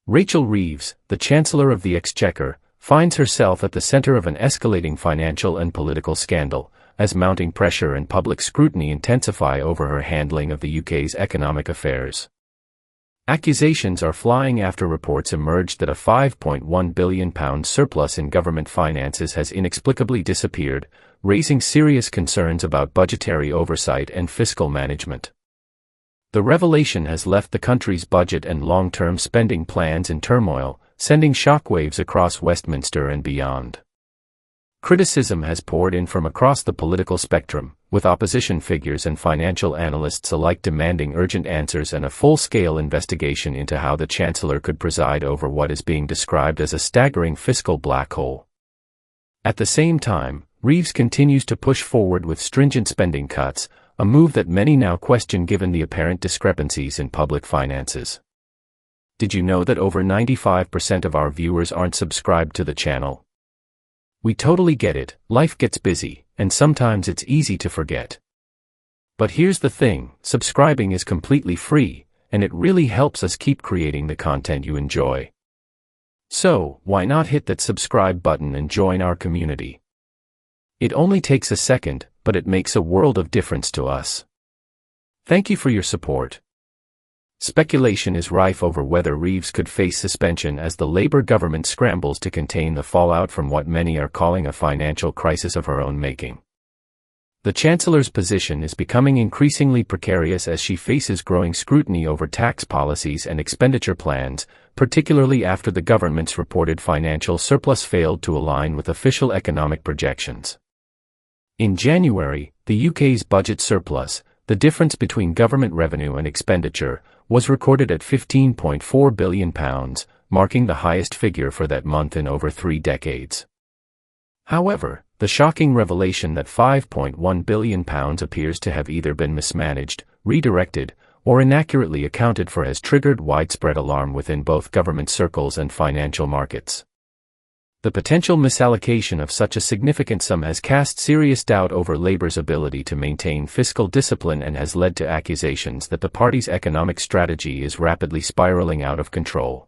Rachel Reeves, the Chancellor of the Exchequer, finds herself at the center of an escalating financial and political scandal, as mounting pressure and public scrutiny intensify over her handling of the UK's economic affairs. Accusations are flying after reports emerged that a £5.1 billion surplus in government finances has inexplicably disappeared, raising serious concerns about budgetary oversight and fiscal management. The revelation has left the country's budget and long-term spending plans in turmoil, sending shockwaves across Westminster and beyond. Criticism has poured in from across the political spectrum, with opposition figures and financial analysts alike demanding urgent answers and a full-scale investigation into how the Chancellor could preside over what is being described as a staggering fiscal black hole. At the same time, Reeves continues to push forward with stringent spending cuts, a move that many now question given the apparent discrepancies in public finances. Did you know that over 95% of our viewers aren't subscribed to the channel? We totally get it, life gets busy, and sometimes it's easy to forget. But here's the thing, subscribing is completely free, and it really helps us keep creating the content you enjoy. So, why not hit that subscribe button and join our community? It only takes a second, but it makes a world of difference to us. Thank you for your support. Speculation is rife over whether Reeves could face suspension as the Labour government scrambles to contain the fallout from what many are calling a financial crisis of her own making. The Chancellor's position is becoming increasingly precarious as she faces growing scrutiny over tax policies and expenditure plans, particularly after the government's reported financial surplus failed to align with official economic projections. In January, the UK's budget surplus, the difference between government revenue and expenditure, was recorded at £15.4 billion, marking the highest figure for that month in over 3 decades. However, the shocking revelation that £5.1 billion appears to have either been mismanaged, redirected, or inaccurately accounted for has triggered widespread alarm within both government circles and financial markets. The potential misallocation of such a significant sum has cast serious doubt over Labour's ability to maintain fiscal discipline and has led to accusations that the party's economic strategy is rapidly spiraling out of control.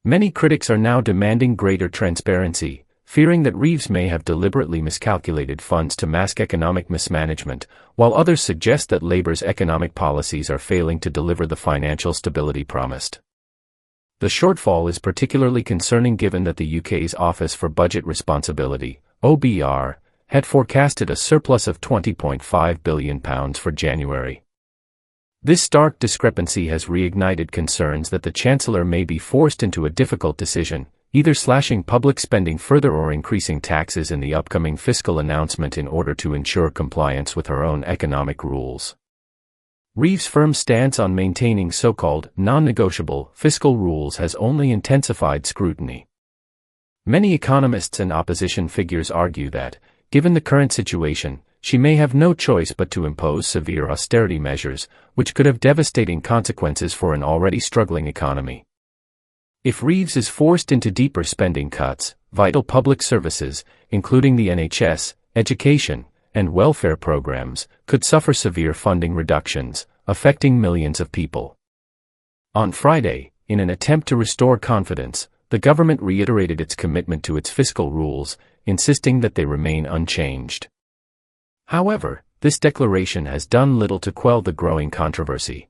Many critics are now demanding greater transparency, fearing that Reeves may have deliberately miscalculated funds to mask economic mismanagement, while others suggest that Labour's economic policies are failing to deliver the financial stability promised. The shortfall is particularly concerning given that the UK's Office for Budget Responsibility, OBR, had forecasted a surplus of £20.5 billion for January. This stark discrepancy has reignited concerns that the Chancellor may be forced into a difficult decision, either slashing public spending further or increasing taxes in the upcoming fiscal announcement in order to ensure compliance with her own economic rules. Reeves' firm stance on maintaining so-called non-negotiable fiscal rules has only intensified scrutiny. Many economists and opposition figures argue that, given the current situation, she may have no choice but to impose severe austerity measures, which could have devastating consequences for an already struggling economy. If Reeves is forced into deeper spending cuts, vital public services, including the NHS, education, and welfare programs, could suffer severe funding reductions, affecting millions of people. On Friday, in an attempt to restore confidence, the government reiterated its commitment to its fiscal rules, insisting that they remain unchanged. However, this declaration has done little to quell the growing controversy.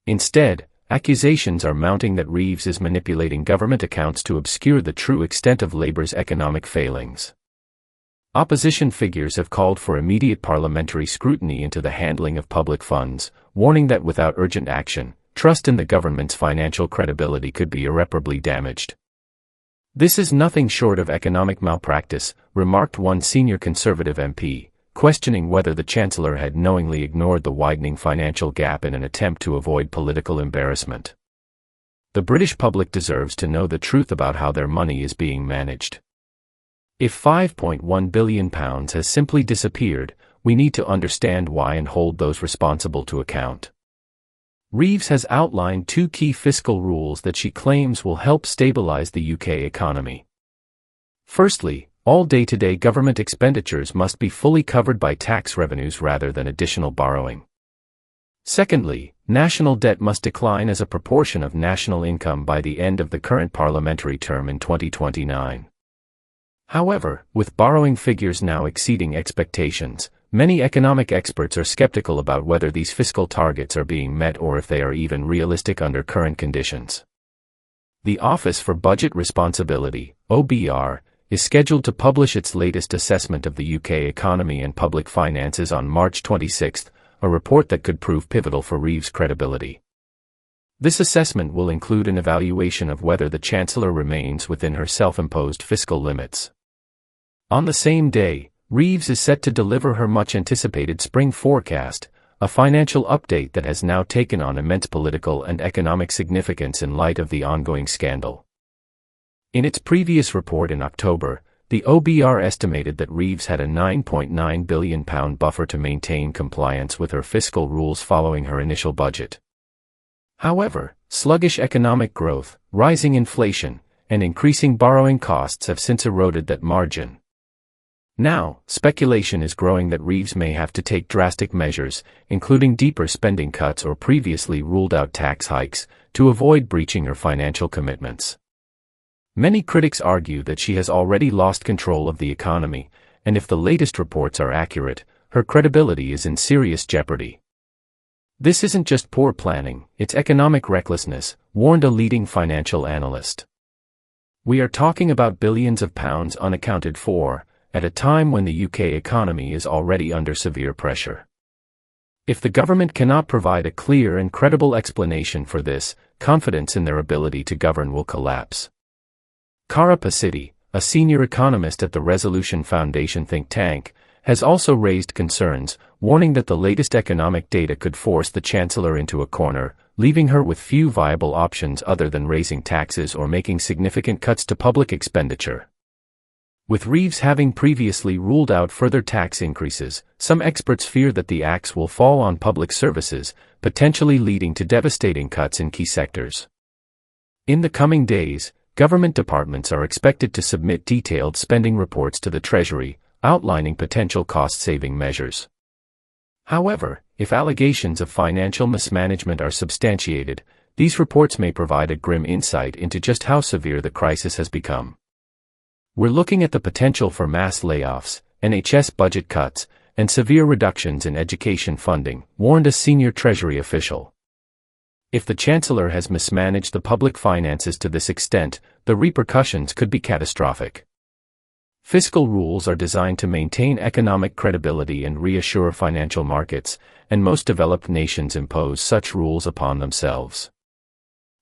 Instead, accusations are mounting that Reeves is manipulating government accounts to obscure the true extent of Labour's economic failings. Opposition figures have called for immediate parliamentary scrutiny into the handling of public funds, warning that without urgent action, trust in the government's financial credibility could be irreparably damaged. This is nothing short of economic malpractice, remarked one senior Conservative MP, questioning whether the Chancellor had knowingly ignored the widening financial gap in an attempt to avoid political embarrassment. The British public deserves to know the truth about how their money is being managed. If £5.1 billion has simply disappeared, we need to understand why and hold those responsible to account. Reeves has outlined 2 key fiscal rules that she claims will help stabilize the UK economy. Firstly, all day-to-day government expenditures must be fully covered by tax revenues rather than additional borrowing. Secondly, national debt must decline as a proportion of national income by the end of the current parliamentary term in 2029. However, with borrowing figures now exceeding expectations, many economic experts are skeptical about whether these fiscal targets are being met or if they are even realistic under current conditions. The Office for Budget Responsibility, OBR, is scheduled to publish its latest assessment of the UK economy and public finances on March 26, a report that could prove pivotal for Reeves' credibility. This assessment will include an evaluation of whether the Chancellor remains within her self-imposed fiscal limits. On the same day, Reeves is set to deliver her much-anticipated spring forecast, a financial update that has now taken on immense political and economic significance in light of the ongoing scandal. In its previous report in October, the OBR estimated that Reeves had a £9.9 billion buffer to maintain compliance with her fiscal rules following her initial budget. However, sluggish economic growth, rising inflation, and increasing borrowing costs have since eroded that margin. Now, speculation is growing that Reeves may have to take drastic measures, including deeper spending cuts or previously ruled-out tax hikes, to avoid breaching her financial commitments. Many critics argue that she has already lost control of the economy, and if the latest reports are accurate, her credibility is in serious jeopardy. This isn't just poor planning, it's economic recklessness, warned a leading financial analyst. We are talking about billions of pounds unaccounted for, at a time when the UK economy is already under severe pressure. If the government cannot provide a clear and credible explanation for this, confidence in their ability to govern will collapse. Cara Pasiti, a senior economist at the Resolution Foundation think tank, has also raised concerns, warning that the latest economic data could force the Chancellor into a corner, leaving her with few viable options other than raising taxes or making significant cuts to public expenditure. With Reeves having previously ruled out further tax increases, some experts fear that the axe will fall on public services, potentially leading to devastating cuts in key sectors. In the coming days, government departments are expected to submit detailed spending reports to the Treasury, outlining potential cost-saving measures. However, if allegations of financial mismanagement are substantiated, these reports may provide a grim insight into just how severe the crisis has become. We're looking at the potential for mass layoffs, NHS budget cuts, and severe reductions in education funding, warned a senior Treasury official. If the Chancellor has mismanaged the public finances to this extent, the repercussions could be catastrophic. Fiscal rules are designed to maintain economic credibility and reassure financial markets, and most developed nations impose such rules upon themselves.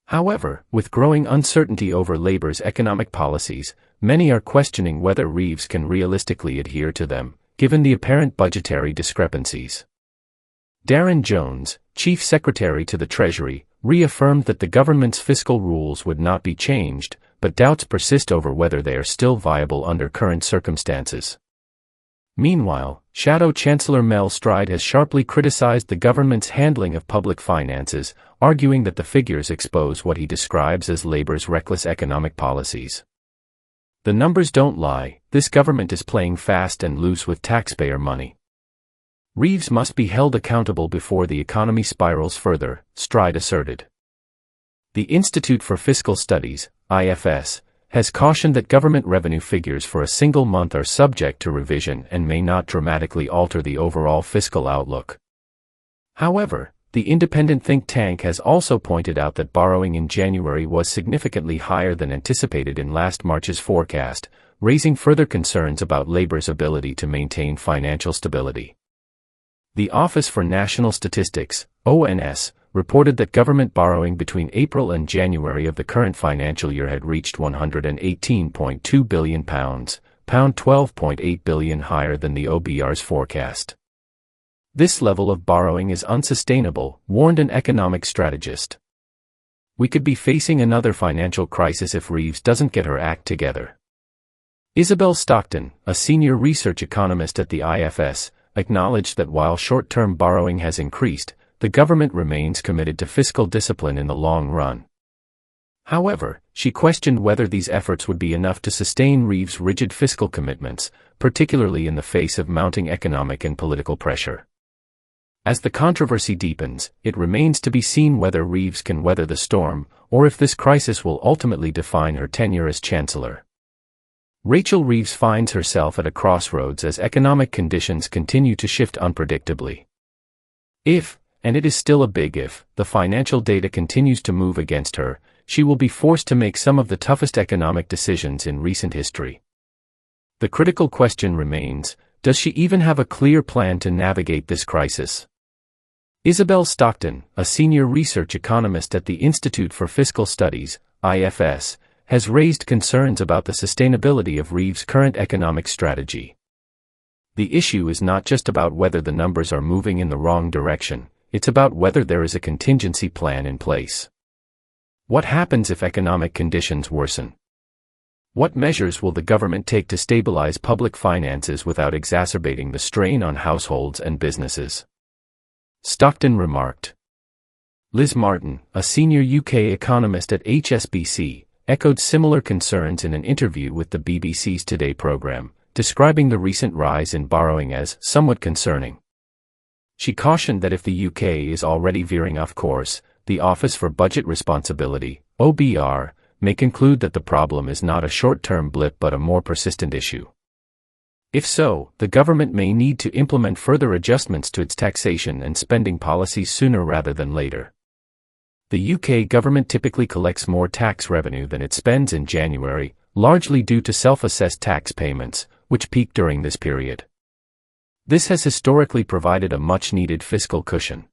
However, with growing uncertainty over Labour's economic policies, many are questioning whether Reeves can realistically adhere to them, given the apparent budgetary discrepancies. Darren Jones, Chief Secretary to the Treasury, reaffirmed that the government's fiscal rules would not be changed, but doubts persist over whether they are still viable under current circumstances. Meanwhile, Shadow Chancellor Mel Stride has sharply criticized the government's handling of public finances, arguing that the figures expose what he describes as Labour's reckless economic policies. The numbers don't lie, this government is playing fast and loose with taxpayer money. Reeves must be held accountable before the economy spirals further, Stride asserted. The Institute for Fiscal Studies, IFS, has cautioned that government revenue figures for a single month are subject to revision and may not dramatically alter the overall fiscal outlook. However, the independent think tank has also pointed out that borrowing in January was significantly higher than anticipated in last March's forecast, raising further concerns about Labour's ability to maintain financial stability. The Office for National Statistics, ONS, reported that government borrowing between April and January of the current financial year had reached £118.2 billion, £12.8 billion higher than the OBR's forecast. This level of borrowing is unsustainable, warned an economic strategist. We could be facing another financial crisis if Reeves doesn't get her act together. Isabel Stockton, a senior research economist at the IFS, acknowledged that while short-term borrowing has increased, the government remains committed to fiscal discipline in the long run. However, she questioned whether these efforts would be enough to sustain Reeves' rigid fiscal commitments, particularly in the face of mounting economic and political pressure. As the controversy deepens, it remains to be seen whether Reeves can weather the storm, or if this crisis will ultimately define her tenure as Chancellor. Rachel Reeves finds herself at a crossroads as economic conditions continue to shift unpredictably. If, and it is still a big if, the financial data continues to move against her, she will be forced to make some of the toughest economic decisions in recent history. The critical question remains, does she even have a clear plan to navigate this crisis? Isabel Stockton, a senior research economist at the Institute for Fiscal Studies, IFS, has raised concerns about the sustainability of Reeves' current economic strategy. The issue is not just about whether the numbers are moving in the wrong direction, it's about whether there is a contingency plan in place. What happens if economic conditions worsen? What measures will the government take to stabilize public finances without exacerbating the strain on households and businesses? Stockton remarked. Liz Martin, a senior UK economist at HSBC, echoed similar concerns in an interview with the BBC's Today programme, describing the recent rise in borrowing as somewhat concerning. She cautioned that if the UK is already veering off course, the Office for Budget Responsibility, OBR, may conclude that the problem is not a short-term blip but a more persistent issue. If so, the government may need to implement further adjustments to its taxation and spending policies sooner rather than later. The UK government typically collects more tax revenue than it spends in January, largely due to self-assessed tax payments, which peak during this period. This has historically provided a much-needed fiscal cushion.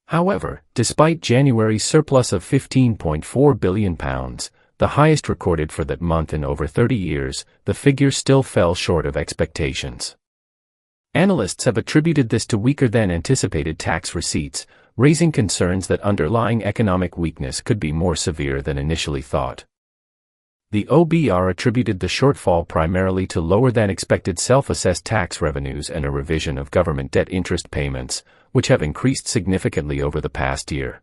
However, despite January's surplus of £15.4 billion, the highest recorded for that month in over 30 years, the figure still fell short of expectations. Analysts have attributed this to weaker than anticipated tax receipts, raising concerns that underlying economic weakness could be more severe than initially thought. The OBR attributed the shortfall primarily to lower than expected self-assessed tax revenues and a revision of government debt interest payments, which have increased significantly over the past year.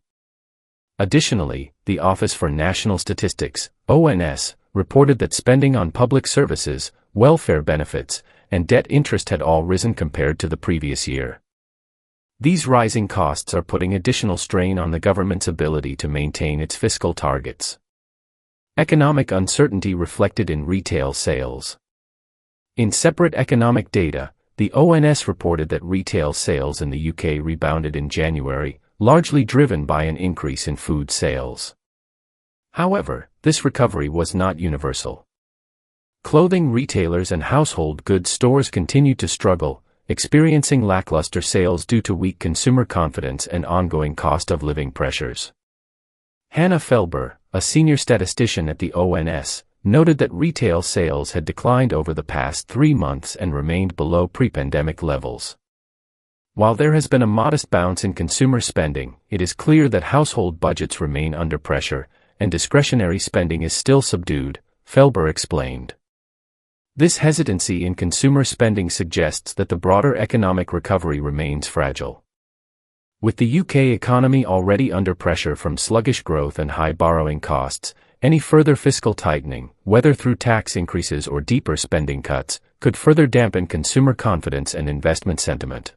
Additionally, the Office for National Statistics, ONS, reported that spending on public services, welfare benefits, and debt interest had all risen compared to the previous year. These rising costs are putting additional strain on the government's ability to maintain its fiscal targets. Economic uncertainty reflected in retail sales. In separate economic data, the ONS reported that retail sales in the UK rebounded in January, largely driven by an increase in food sales. However, this recovery was not universal. Clothing retailers and household goods stores continued to struggle, experiencing lackluster sales due to weak consumer confidence and ongoing cost of living pressures. Hannah Felber, a senior statistician at the ONS, noted that retail sales had declined over the past 3 months and remained below pre-pandemic levels. While there has been a modest bounce in consumer spending, it is clear that household budgets remain under pressure, and discretionary spending is still subdued, Felber explained. This hesitancy in consumer spending suggests that the broader economic recovery remains fragile. With the UK economy already under pressure from sluggish growth and high borrowing costs, any further fiscal tightening, whether through tax increases or deeper spending cuts, could further dampen consumer confidence and investment sentiment.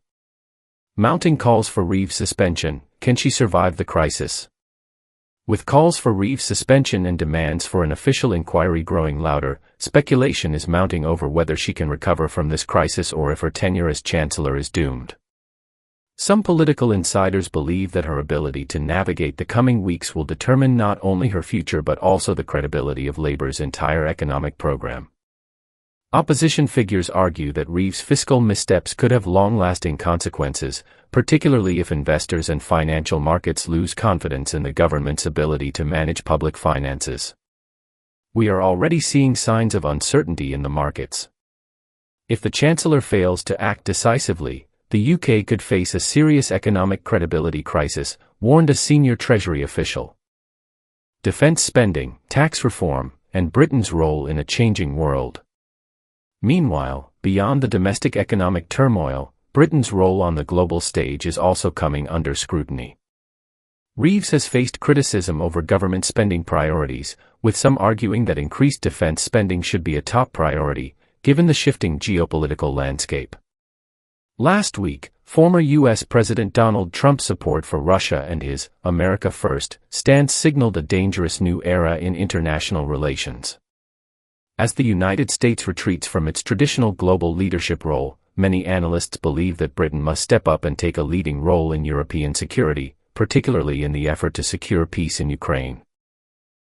Mounting calls for Reeves' suspension, can she survive the crisis? With calls for Reeves' suspension and demands for an official inquiry growing louder, speculation is mounting over whether she can recover from this crisis or if her tenure as Chancellor is doomed. Some political insiders believe that her ability to navigate the coming weeks will determine not only her future but also the credibility of Labour's entire economic program. Opposition figures argue that Reeves' fiscal missteps could have long-lasting consequences, particularly if investors and financial markets lose confidence in the government's ability to manage public finances. We are already seeing signs of uncertainty in the markets. If the Chancellor fails to act decisively, the UK could face a serious economic credibility crisis, warned a senior Treasury official. Defence spending, tax reform, and Britain's role in a changing world. Meanwhile, beyond the domestic economic turmoil, Britain's role on the global stage is also coming under scrutiny. Reeves has faced criticism over government spending priorities, with some arguing that increased defence spending should be a top priority, given the shifting geopolitical landscape. Last week, former U.S. President Donald Trump's support for Russia and his America First stance signaled a dangerous new era in international relations. As the United States retreats from its traditional global leadership role, many analysts believe that Britain must step up and take a leading role in European security, particularly in the effort to secure peace in Ukraine.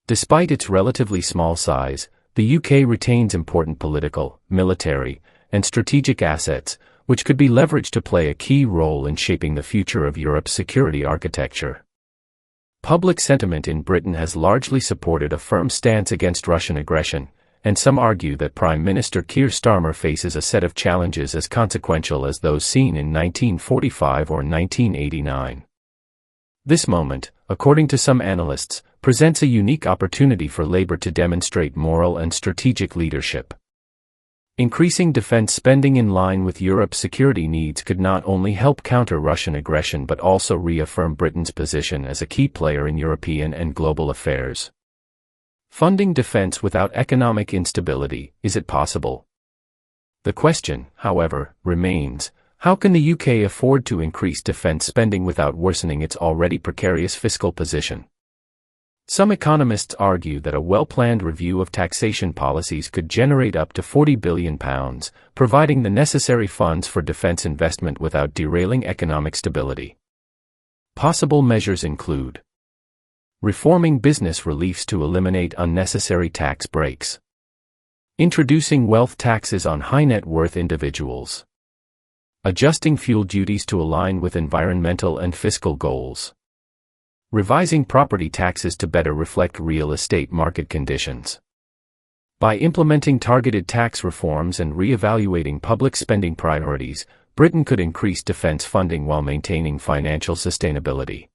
Despite its relatively small size, the UK retains important political, military, and strategic assets, which could be leveraged to play a key role in shaping the future of Europe's security architecture. Public sentiment in Britain has largely supported a firm stance against Russian aggression, and some argue that Prime Minister Keir Starmer faces a set of challenges as consequential as those seen in 1945 or 1989. This moment, according to some analysts, presents a unique opportunity for Labour to demonstrate moral and strategic leadership. Increasing defense spending in line with Europe's security needs could not only help counter Russian aggression but also reaffirm Britain's position as a key player in European and global affairs. Funding defense without economic instability, is it possible? The question, however, remains, how can the UK afford to increase defense spending without worsening its already precarious fiscal position? Some economists argue that a well-planned review of taxation policies could generate up to £40 billion, providing the necessary funds for defense investment without derailing economic stability. Possible measures include reforming business reliefs to eliminate unnecessary tax breaks, introducing wealth taxes on high-net-worth individuals, adjusting fuel duties to align with environmental and fiscal goals, revising property taxes to better reflect real estate market conditions. By implementing targeted tax reforms and re-evaluating public spending priorities, Britain could increase defense funding while maintaining financial sustainability.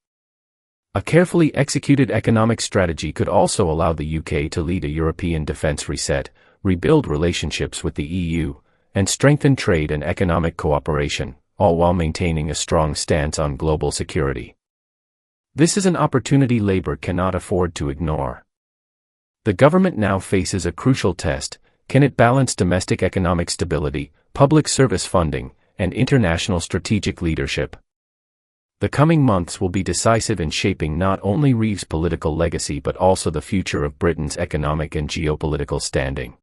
A carefully executed economic strategy could also allow the UK to lead a European defense reset, rebuild relationships with the EU, and strengthen trade and economic cooperation, all while maintaining a strong stance on global security. This is an opportunity Labour cannot afford to ignore. The government now faces a crucial test: can it balance domestic economic stability, public service funding, and international strategic leadership? The coming months will be decisive in shaping not only Reeves' political legacy but also the future of Britain's economic and geopolitical standing.